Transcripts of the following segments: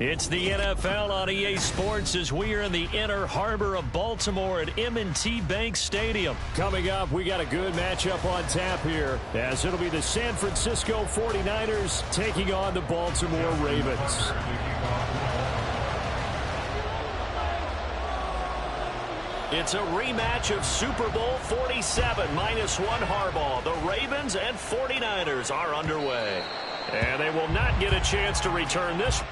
It's the NFL on EA Sports as we are in the inner harbor of Baltimore at M&T Bank Stadium. Coming up, we got a good matchup on tap here, as it'll be the San Francisco 49ers taking on the Baltimore Ravens. It's a rematch of Super Bowl 47 -1 Harbaugh. The Ravens and 49ers are underway. And they will not get a chance to return this.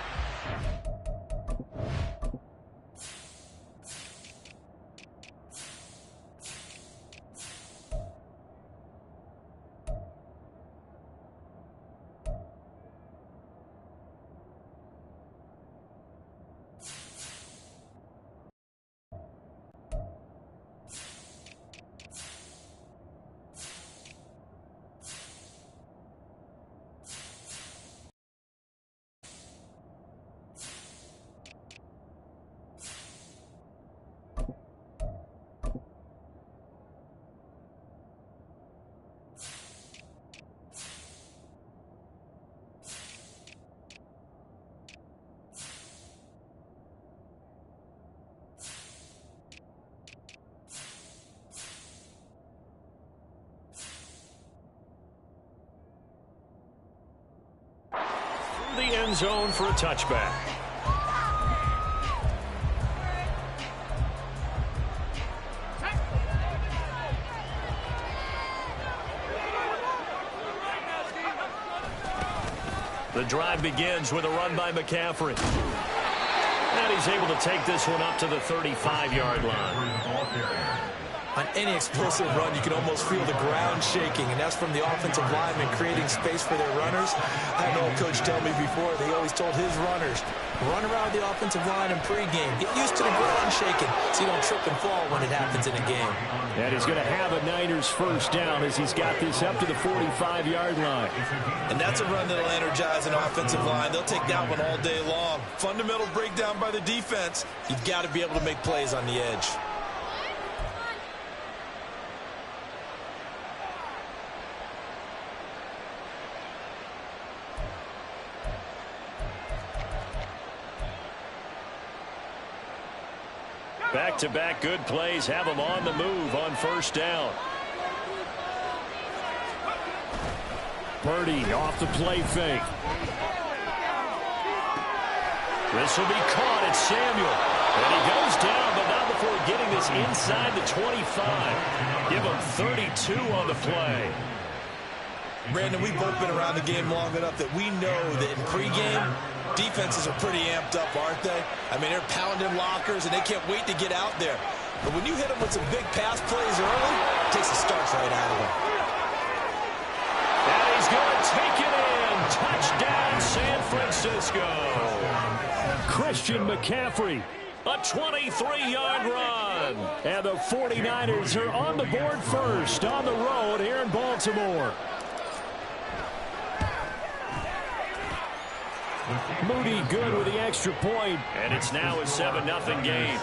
The end zone for a touchback. The drive begins with a run by McCaffrey. And he's able to take this one up to the 35-yard line. On any explosive run, you can almost feel the ground shaking, and that's from the offensive linemen creating space for their runners. I had an old coach tell me before, they always told his runners, run around the offensive line in pregame. Get used to the ground shaking so you don't trip and fall when it happens in a game. And he's going to have a Niners first down as he's got this up to the 45-yard line. And that's a run that'll energize an offensive line. They'll take that one all day long. Fundamental breakdown by the defense. You've got to be able to make plays on the edge. Back-to-back good plays have them on the move on first down. Purdy off the play fake. This will be caught at Samuel. And he goes down, but not before getting this inside the 25. Give him 32 on the play. Brandon, we've both been around the game long enough that we know that in pregame, defenses are pretty amped up, aren't they? I mean, they're pounding lockers, and they can't wait to get out there. But when you hit them with some big pass plays early, it takes the starch right out of them. And he's going to take it in. Touchdown, San Francisco. Christian McCaffrey. A 23-yard run. And the 49ers are on the board first on the road here in Baltimore. Moody good with the extra point. And it's now a 7-0 game.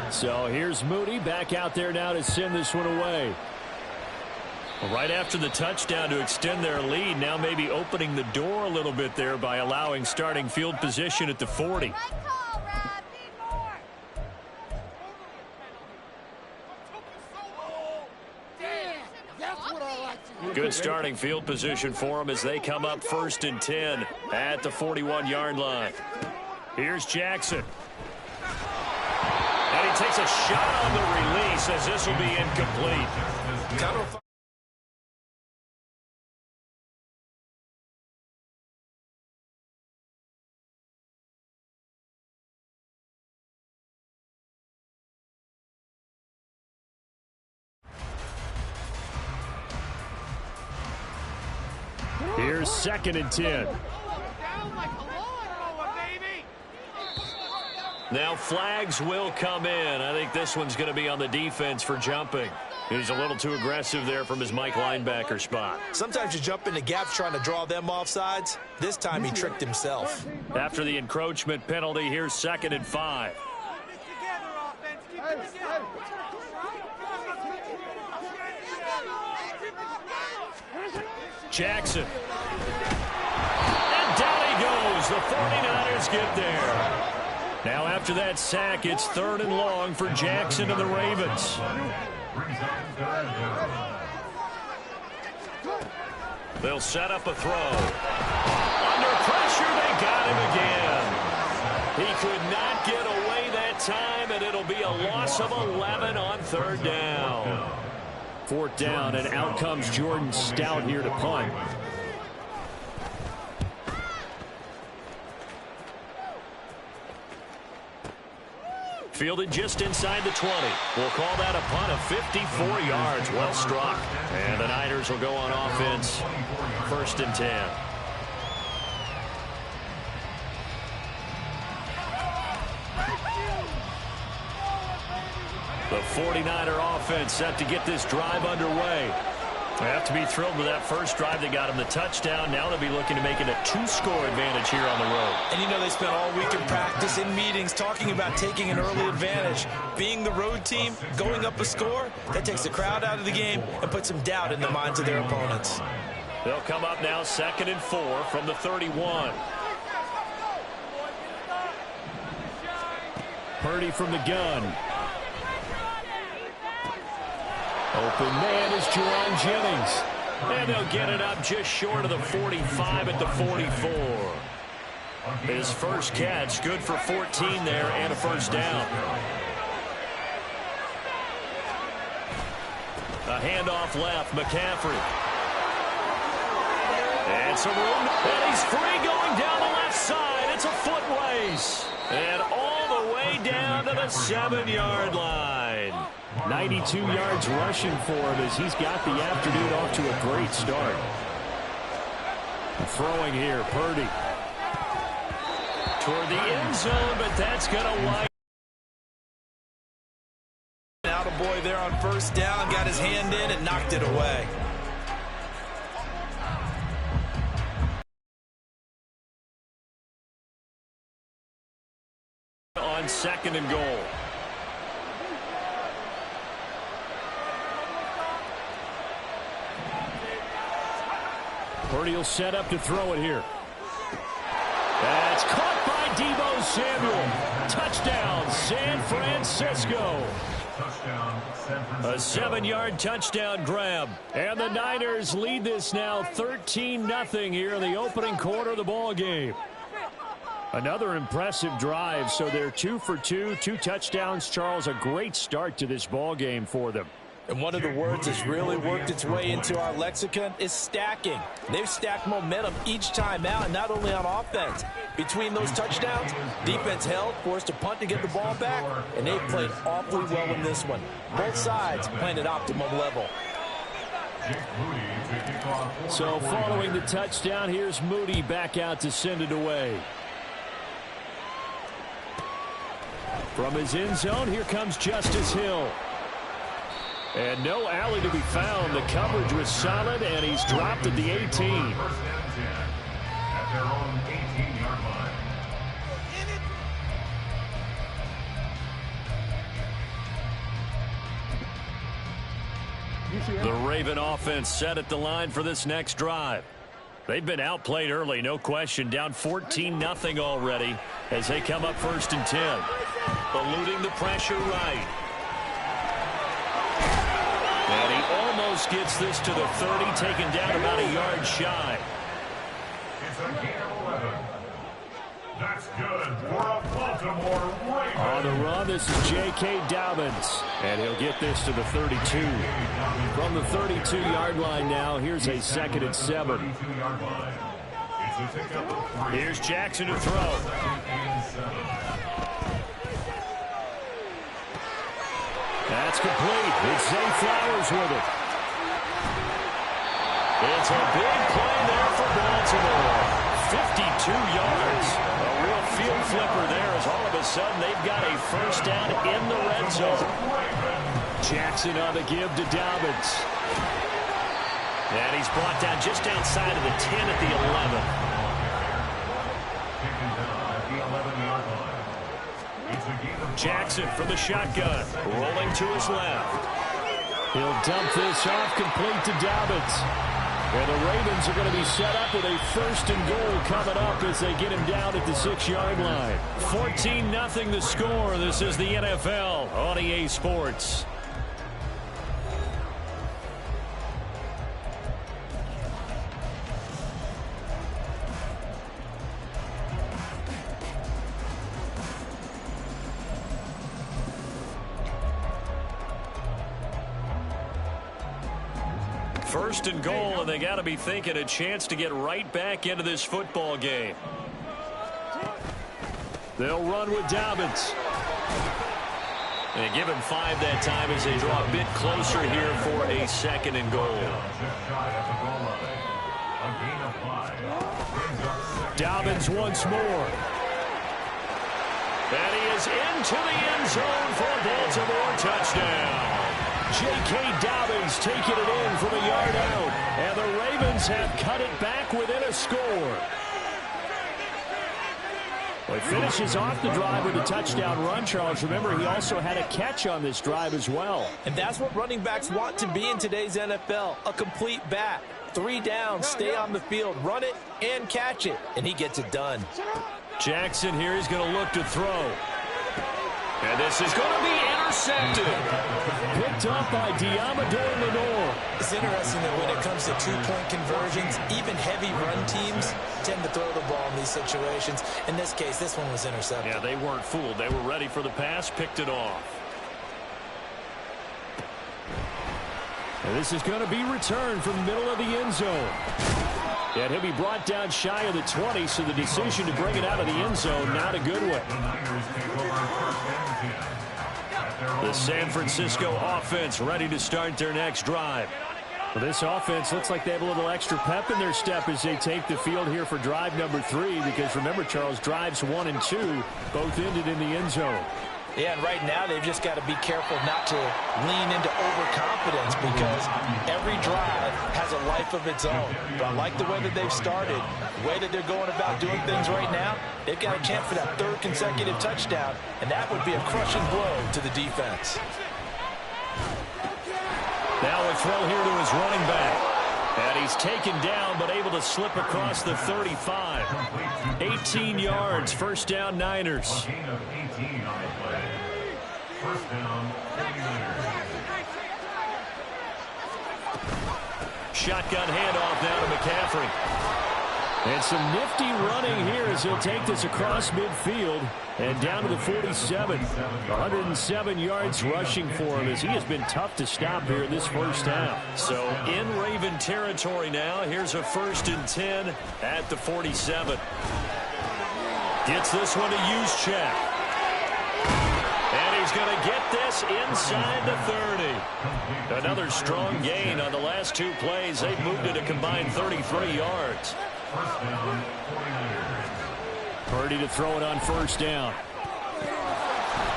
So here's Moody back out there now to send this one away. Right after the touchdown to extend their lead, now maybe opening the door a little bit there by allowing starting field position at the 40. Good starting field position for them as they come up 1st and 10 at the 41-yard line. Here's Jackson. And he takes a shot on the release as this will be incomplete. Here's 2nd and 10. Now flags will come in. I think this one's going to be on the defense for jumping. He's a little too aggressive there from his Mike linebacker spot. Sometimes you jump into gaps trying to draw them off sides. This time he tricked himself. After the encroachment penalty, here's 2nd and 5. Jackson. And down he goes. The 49ers get there. Now after that sack, it's 3rd and long for Jackson and the Ravens. They'll set up a throw. Under pressure, they got him again. He could not get away that time, and it'll be a loss of 11 on 3rd down. 4th down, and out comes Jordan Stout here to punt. Fielded just inside the 20. We'll call that a punt of 54 yards. Well struck. And the Niners will go on offense. 1st and 10. The 49er offense set to get this drive underway. They have to be thrilled with that first drive that got them the touchdown. Now they'll be looking to make it a 2-score advantage here on the road. And you know they spent all week in practice, in meetings, talking about taking an early advantage. Being the road team, going up a score, that takes the crowd out of the game and puts some doubt in the minds of their opponents. They'll come up now 2nd and 4 from the 31. Purdy from the gun. Open man is Jerron Jennings. And they'll get it up just short of the 45 at the 44. His first catch, good for 14 there and a 1st down. A handoff left, McCaffrey. And some room, and he's free going down the left side. It's a foot race. And all the way down to the 7-yard line. 92 yards rushing for him as he's got the afternoon off to a great start. Throwing here, Purdy. Toward the end zone, but that's going to wipe. Out a boy there on 1st down, got his hand in and knocked it away. On 2nd and goal. Purdy will set up to throw it here. That's caught by Deebo Samuel. Touchdown, San Francisco. A 7-yard touchdown grab. And the Niners lead this now 13-0 here in the opening quarter of the ball game. Another impressive drive, so they're 2 for 2, 2 touchdowns. Charles, a great start to this ball game for them. And one of the words that's really worked its way into our lexicon is stacking. They've stacked momentum each time out, and not only on offense. Between those touchdowns, defense held, forced a punt to get the ball back, and they've played awfully well in this one. Both sides playing at optimum level. So following the touchdown, here's Moody back out to send it away. From his end zone, here comes Justice Hill. And no alley to be found. The coverage was solid, and he's dropped at the 18. The Raven offense set at the line for this next drive. They've been outplayed early, no question. Down 14-0 already as they come up 1st and 10. Eluding the pressure right. And he almost gets this to the 30, taken down about a yard shy. It's a gain of 11. That's good for a Baltimore Ravens. On the run, this is J.K. Dobbins. And he'll get this to the 32. From the 32-yard line now, here's a 2nd and 7. Here's Jackson to throw. That's complete. It's Zay Flowers with it. It's a big play there for Baltimore. 52 yards. A real field flipper there as all of a sudden they've got a 1st down in the red zone. Jackson on the give to Dobbins. And he's brought down just outside of the 10 at the 11. Taken down at the 11-yard line. It's a gain of Jackson from the shotgun, rolling to his left. He'll dump this off complete to Dobbins. And the Ravens are going to be set up with a 1st and goal coming up as they get him down at the 6-yard line. 14-0 the score. This is the NFL on EA Sports. First and goal, and they got to be thinking a chance to get right back into this football game. They'll run with Dobbins. And give him 5 that time as they draw a bit closer here for a 2nd and goal. Dobbins once more. And he is into the end zone for a Baltimore touchdown. J.K. Dobbins taking it in from a yard out. And the Ravens have cut it back within a score. Well, he finishes off the drive with a touchdown run, Charles. Remember, he also had a catch on this drive as well. And that's what running backs want to be in today's NFL, a complete back. 3 down, stay on the field, run it, and catch it. And he gets it done. Jackson here is going to look to throw. And this is going to be intercepted. Picked up by Diamador Lenore. It's interesting that when it comes to 2-point conversions, even heavy run teams tend to throw the ball in these situations. In this case, this one was intercepted. Yeah, they weren't fooled. They were ready for the pass, picked it off. And this is going to be returned from the middle of the end zone. And he'll be brought down shy of the 20, so the decision to bring it out of the end zone, not a good one. The San Francisco offense ready to start their next drive. Well, this offense looks like they have a little extra pep in their step as they take the field here for drive number 3, because remember, Charles, drives 1 and 2 both ended in the end zone. Yeah, and right now they've just got to be careful not to lean into overconfidence, because every drive has a life of its own. But I like the way that they've started, the way that they're going about doing things right now. They've got a chance for that 3rd consecutive touchdown, and that would be a crushing blow to the defense. Now a throw here to his running back. And he's taken down, but able to slip across the 35. 18 yards, 1st down Niners. First down, 49ers. Shotgun handoff now to McCaffrey. And some nifty running here as he'll take this across midfield and down to the 47. 107 yards rushing for him as he has been tough to stop here in this first half. So in Raven territory now. Here's a 1st and 10 at the 47. Gets this one to Juszczyk. And he's going to get this inside the 30. Another strong gain on the last 2 plays. They've moved it a combined 33 yards. First down, 49ers. Purdy to throw it on 1st down.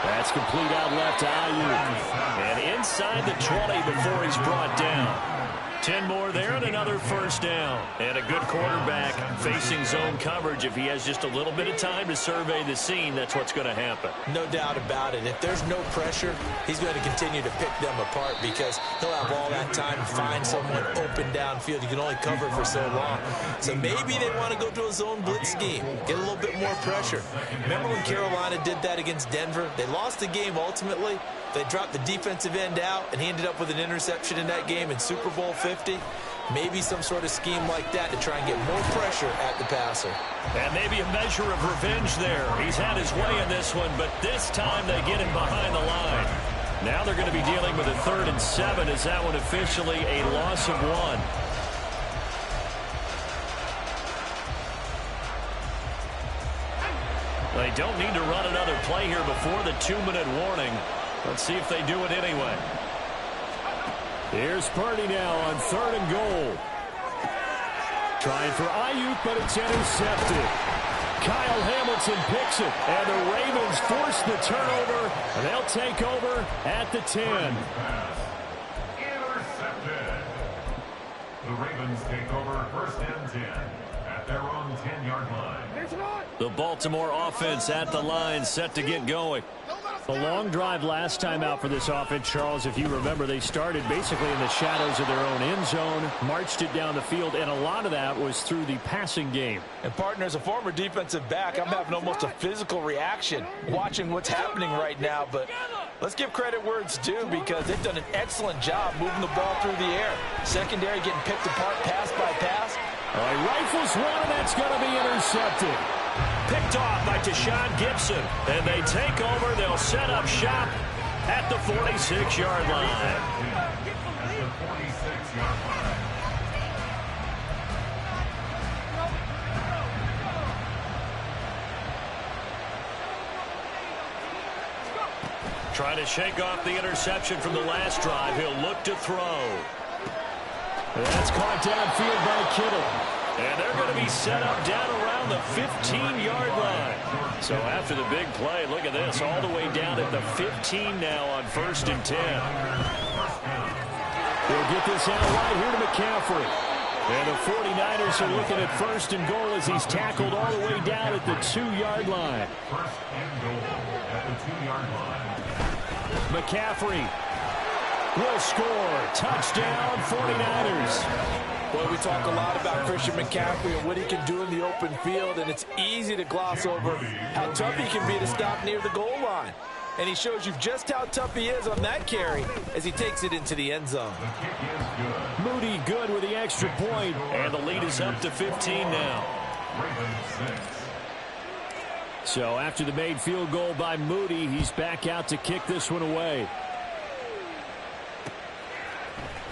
That's complete out left to Ayuk. And inside the 20 before he's brought down. 10 more there and another 1st down. And a good quarterback facing zone coverage. If he has just a little bit of time to survey the scene, that's what's going to happen. No doubt about it. If there's no pressure, he's going to continue to pick them apart, because he'll have all that time to find someone open downfield. You can only cover for so long. So maybe they want to go to a zone blitz scheme, get a little bit more pressure. Remember when Carolina did that against Denver? They lost the game ultimately. They dropped the defensive end out, and he ended up with an interception in that game in Super Bowl 50. Maybe some sort of scheme like that to try and get more pressure at the passer. And maybe a measure of revenge there. He's had his way in this one, but this time they get him behind the line. Now they're going to be dealing with a 3rd and 7. Is that one officially a loss of 1? They don't need to run another play here before the 2-minute warning. Let's see if they do it anyway. Here's Purdy now on 3rd and goal. Trying for Ayuk, but it's intercepted. Kyle Hamilton picks it, and the Ravens force the turnover, and they'll take over at the 10. Intercepted. The Ravens take over 1st and 10 at their own 10-yard line. The Baltimore offense at the line, set to get going. The long drive last time out for this offense, Charles, if you remember, they started basically in the shadows of their own end zone, marched it down the field, and a lot of that was through the passing game. And partner, as a former defensive back, I'm having almost a physical reaction watching what's happening right now. But let's give credit where it's due, because they've done an excellent job moving the ball through the air. Secondary getting picked apart pass by pass. He rifles one, and that's going to be intercepted. Picked off by Deshaun Gibson. And they take over. They'll set up shop at the 46-yard line. At the 46-yard line. Trying to shake off the interception from the last drive. He'll look to throw. That's caught downfield by Kittle. And they're going to be set up down around the 15-yard line. So after the big play, look at this, all the way down at the 15 now on 1st and 10. They'll get this out right here to McCaffrey. And the 49ers are looking at 1st and goal as he's tackled all the way down at the 2-yard line. 1st and goal at the 2-yard line. McCaffrey will score. Touchdown, 49ers. Boy, we talk a lot about Christian McCaffrey and what he can do in the open field, and it's easy to gloss over how tough he can be to stop near the goal line. And he shows you just how tough he is on that carry as he takes it into the end zone. Moody good with the extra point. And the lead is up to 15 now. So after the made field goal by Moody, he's back out to kick this one away.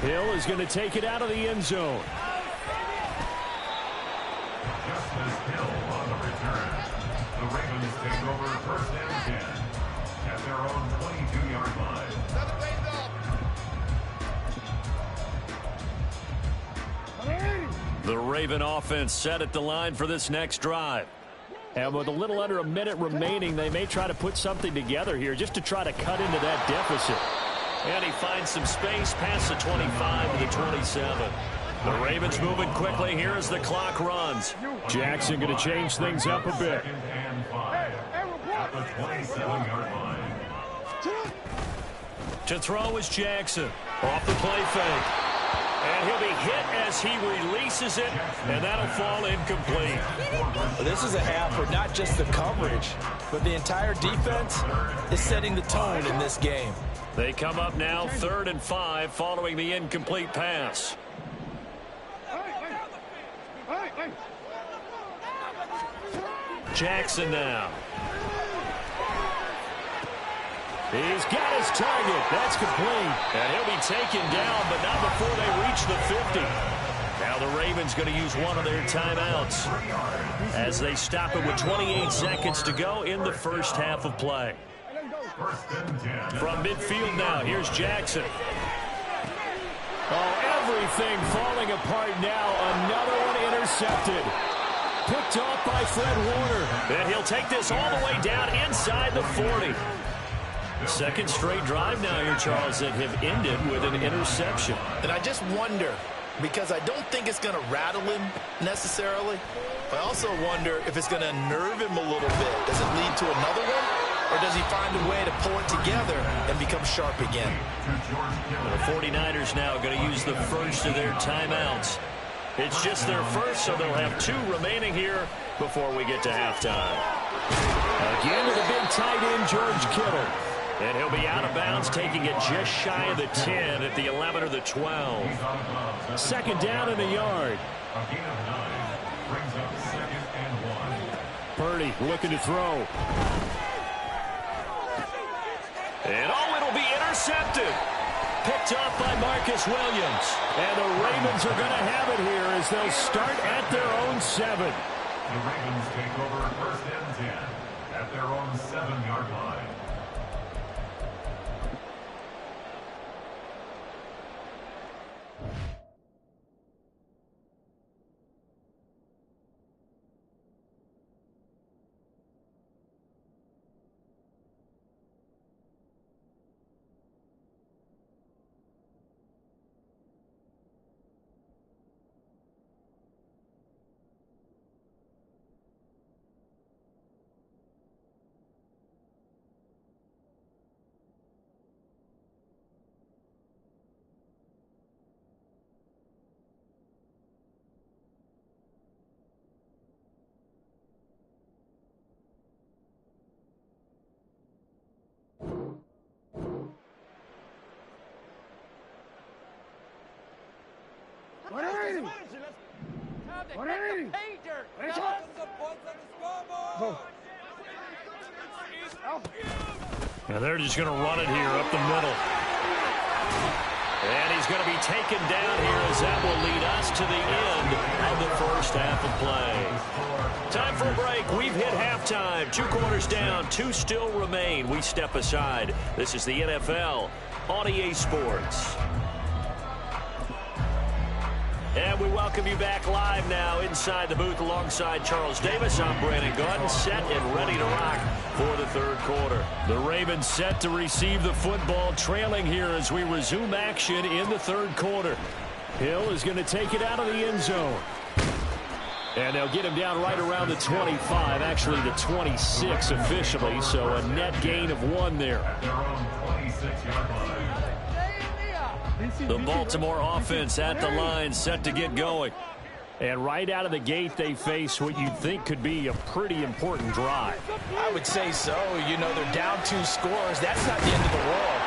Hill is going to take it out of the end zone. Just as Hill on the return, the Ravens take over 1st and 10 at their own 22-yard line. The Raven offense set at the line for this next drive. And with a little under a minute remaining, they may try to put something together here just to try to cut into that deficit. And he finds some space past the 25 to the 27. The Ravens moving quickly here as the clock runs. Jackson going to change things up a bit. 2nd and 5 at the 27-yard line. To throw is Jackson. Off the play fake. And he'll be hit as he releases it, and that'll fall incomplete. This is a half where not just the coverage, but the entire defense is setting the tone in this game. They come up now 3rd and 5 following the incomplete pass. Jackson now. He's got his target. That's complete. And he'll be taken down, but not before they reach the 50. Now the Ravens going to use one of their timeouts as they stop it with 28 seconds to go in the first half of play. From midfield now, here's Jackson. Oh, everything falling apart now. Another one intercepted. Picked off by Fred Warner. And he'll take this all the way down inside the 40. Second straight drive now here, Charles, that have ended with an interception. And I just wonder, because I don't think it's going to rattle him necessarily. I also wonder if it's going to nerve him a little bit. Does it lead to another one? Or does he find a way to pull it together and become sharp again? The 49ers now going to use the first of their timeouts. It's just their first, so they'll have 2 remaining here before we get to halftime. Again with a big tight end, George Kittle. And he'll be out of bounds, taking it just shy of the 10 at the 11 or the 12. 2nd down and a yard. A gain of 9 brings up 2nd and 1. Purdy looking to throw. And it'll be intercepted. Picked off by Marcus Williams. And the Ravens are going to have it here as they'll start at their own 7. The Ravens take over 1st and 10 at their own 7-yard line. And they're just going to run it here up the middle. And he's going to be taken down here as that will lead us to the end of the first half of play. Time for a break. We've hit halftime. 2 quarters down. 2 still remain. We step aside. This is the NFL on EA Sports. And we welcome you back live now inside the booth alongside Charles Davis. I'm Brandon Gaudin, set and ready to rock for the third quarter. The Ravens set to receive the football, trailing here as we resume action in the third quarter. Hill is going to take it out of the end zone. And they'll get him down right around the 25, actually the 26 officially, so a net gain of 1 there. The Baltimore offense at the line, set to get going. And right out of the gate, they face what you'd think could be a pretty important drive. I would say so. You know, they're down 2 scores. That's not the end of the world.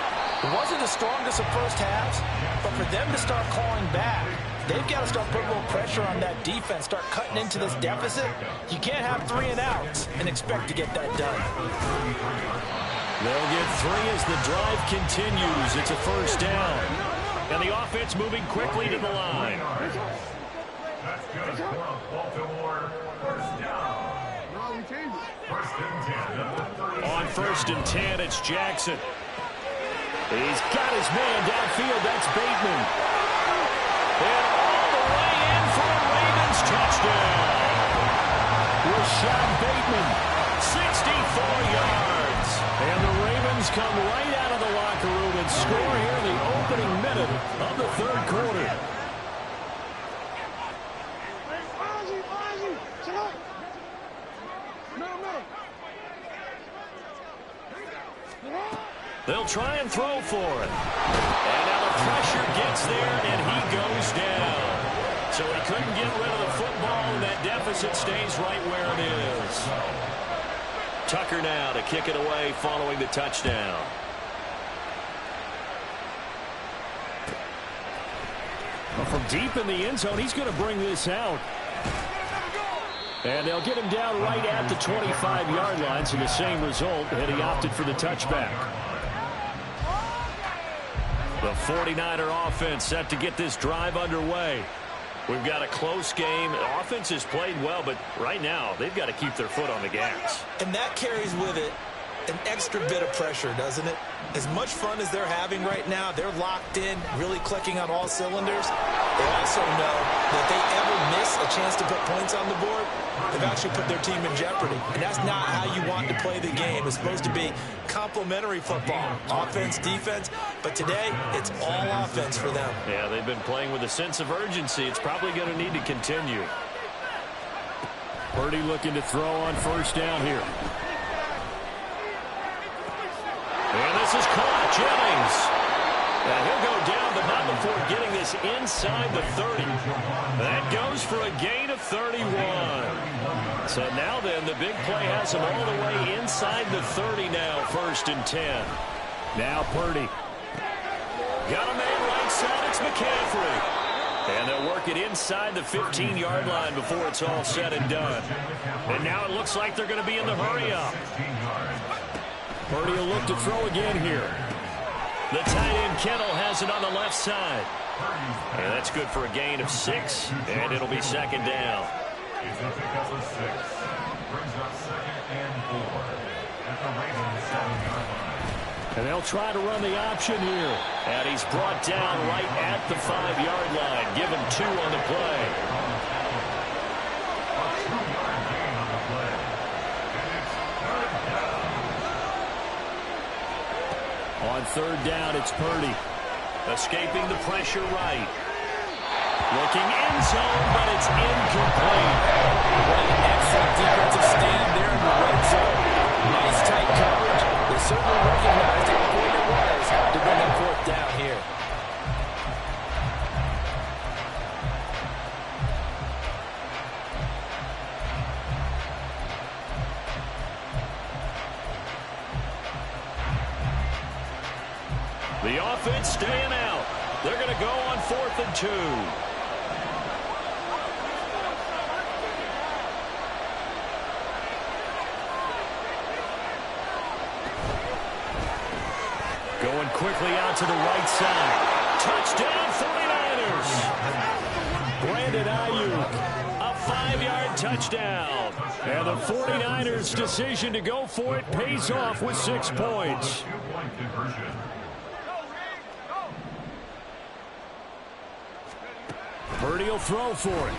It wasn't the strongest of first halves, but for them to start calling back, they've got to start putting a little pressure on that defense, start cutting into this deficit. You can't have 3 and outs and expect to get that done. They'll get 3 as the drive continues. It's a first down. And the offense moving quickly to the line. That's good for Baltimore. First down. First and 10. On first and 10, it's Jackson. He's got his man downfield. That's Bateman. And all the way in for a Ravens touchdown. Rashad Bateman, 64 yards. And the Ravens come right out of the locker room and score here in the opening minute of the third quarter. They'll try and throw for it. And now the pressure gets there, and he goes down. So he couldn't get rid of the football, and that deficit stays right where it is. Tucker now to kick it away following the touchdown. Well, from deep in the end zone, he's going to bring this out. And they'll get him down right at the 25-yard line, so the same result, and he opted for the touchback. The 49er offense set to get this drive underway. We've got a close game. The offense has played well, but right now they've got to keep their foot on the gas. And that carries with it an extra bit of pressure, doesn't it? As much fun as they're having right now, they're locked in, really clicking on all cylinders. They also know that if they ever miss a chance to put points on the board, they've actually put their team in jeopardy. And that's not how you want to play the game. It's supposed to be complementary football, offense, defense. But today, it's all offense for them. Yeah, they've been playing with a sense of urgency. It's probably going to need to continue. Purdy looking to throw on first down here. And this is caught. Jennings. And he'll go down, but not before getting this inside the 30. That goes for a gain of 31. So now then, the big play has him all the way inside the 30 now, first and 10. Now Purdy. Got a man right side. It's McCaffrey. And they'll work it inside the 15-yard line before it's all said and done. And now it looks like they're going to be in the hurry-up. Purdy will look to throw again here. The tight end Kittle has it on the left side. And that's good for a gain of 6, and it'll be second down. It's a pickup of 6. Brings up second and 4 at the Ravens 7-yard line. And they'll try to run the option here. And he's brought down right at the 5-yard line. Give him 2 on the play. A 2-yard gain on the play. And it's third down. On third down, it's Purdy. Escaping the pressure right. Looking end zone, but it's incomplete. What an excellent defensive stand there in the red zone. Nice tight coverage. They certainly recognized how important it was to bring that fourth down here. The offense staying out. They're going to go on 4th and 2. quickly out to the right side. Touchdown 49ers. Brandon Ayuk, a 5-yard touchdown. And the 49ers' decision to go for it pays off with 6 points. Purdy will throw for it.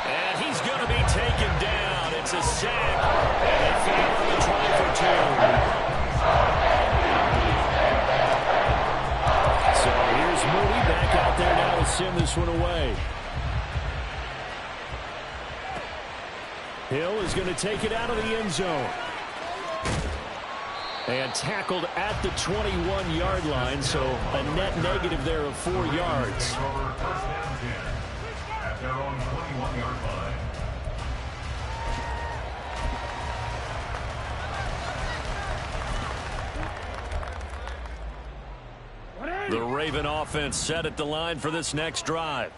And he's going to be taken down. It's a sack. And they fail on the try for 2. So here's Moody back out there now to send this one away. Hill is going to take it out of the end zone. And tackled at the 21-yard line, so a net negative there of 4 yards. At their own 21-yard line. The Raven offense set at the line for this next drive.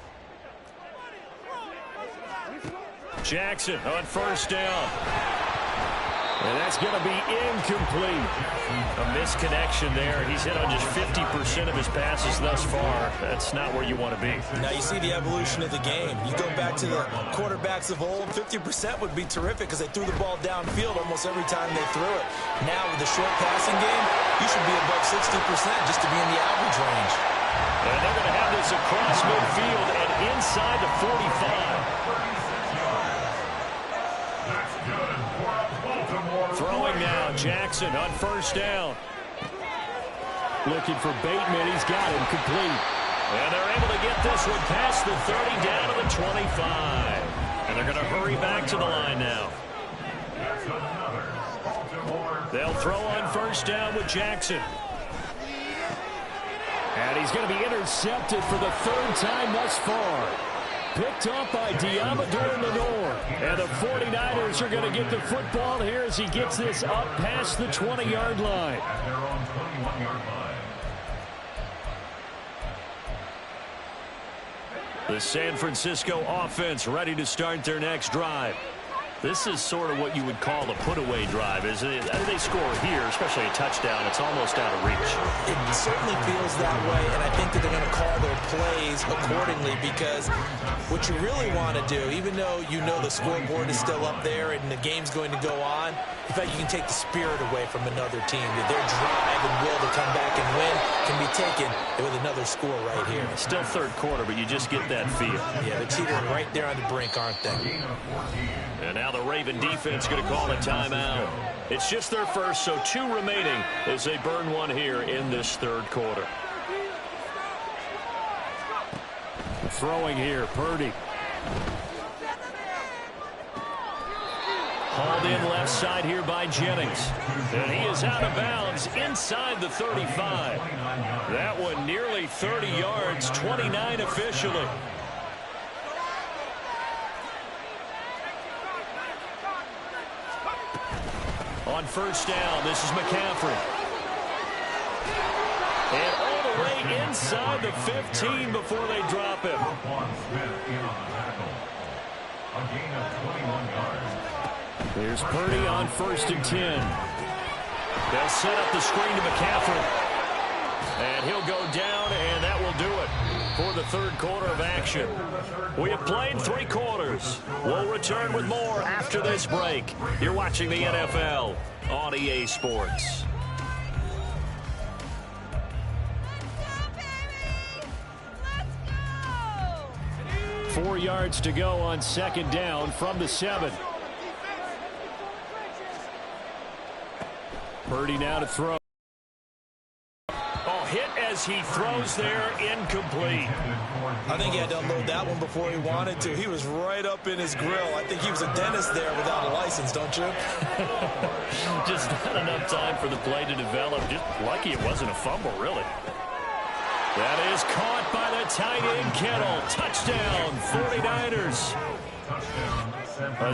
Jackson on first down. And that's going to be incomplete. A misconnection there. He's hit on just 50% of his passes thus far. That's not where you want to be. Now you see the evolution of the game. You go back to the quarterbacks of old, 50% would be terrific because they threw the ball downfield almost every time they threw it. Now with the short passing game, you should be above 60% just to be in the average range. And they're going to have this across midfield and inside the 45. Throwing now, Jackson on first down. Looking for Bateman. He's got him complete. And they're able to get this one past the 30 down to the 25. And they're going to hurry back to the line now. They'll throw on first down with Jackson. And he's going to be intercepted for the 3rd time thus far. Picked up by Diamador Lenore. And the 49ers are going to get the football here as he gets this up past the 20-yard line. At their own 21-yard line. The San Francisco offense ready to start their next drive. This is sort of what you would call a put-away drive, isn't it? They score here, especially a touchdown. It's almost out of reach. It certainly feels that way, and I think that they're going to call their plays accordingly because what you really want to do, even though you know the scoreboard is still up there and the game's going to go on, in fact, you can take the spirit away from another team. Their drive and will to come back and win can be taken with another score right here. Still 3rd quarter, but you just get that feel. Yeah, they're teetering right there on the brink, aren't they? And now the Raven defense going to call a timeout. It's just their first, so 2 remaining as they burn one here in this 3rd quarter. Throwing here, Purdy. Hauled in left side here by Jennings. And he is out of bounds inside the 35. That one nearly 30 yards, 29 officially. On first down, this is McCaffrey. And all the way inside the 15 before they drop him. Here's Purdy on 1st and 10. They'll set up the screen to McCaffrey. And he'll go down, and that will do it for the 3rd quarter of action. We have played 3 quarters. We'll return with more after this break. You're watching the NFL on EA Sports. 4 yards to go on 2nd down from the 7. Purdy now to throw. Oh, hit as he throws there, incomplete. I think he had to unload that one before he wanted to. He was right up in his grill. I think he was a dentist there without a license, don't you? Just not enough time for the play to develop. Just lucky it wasn't a fumble, really. That is caught by the tight end, Kittle. Touchdown, 49ers. A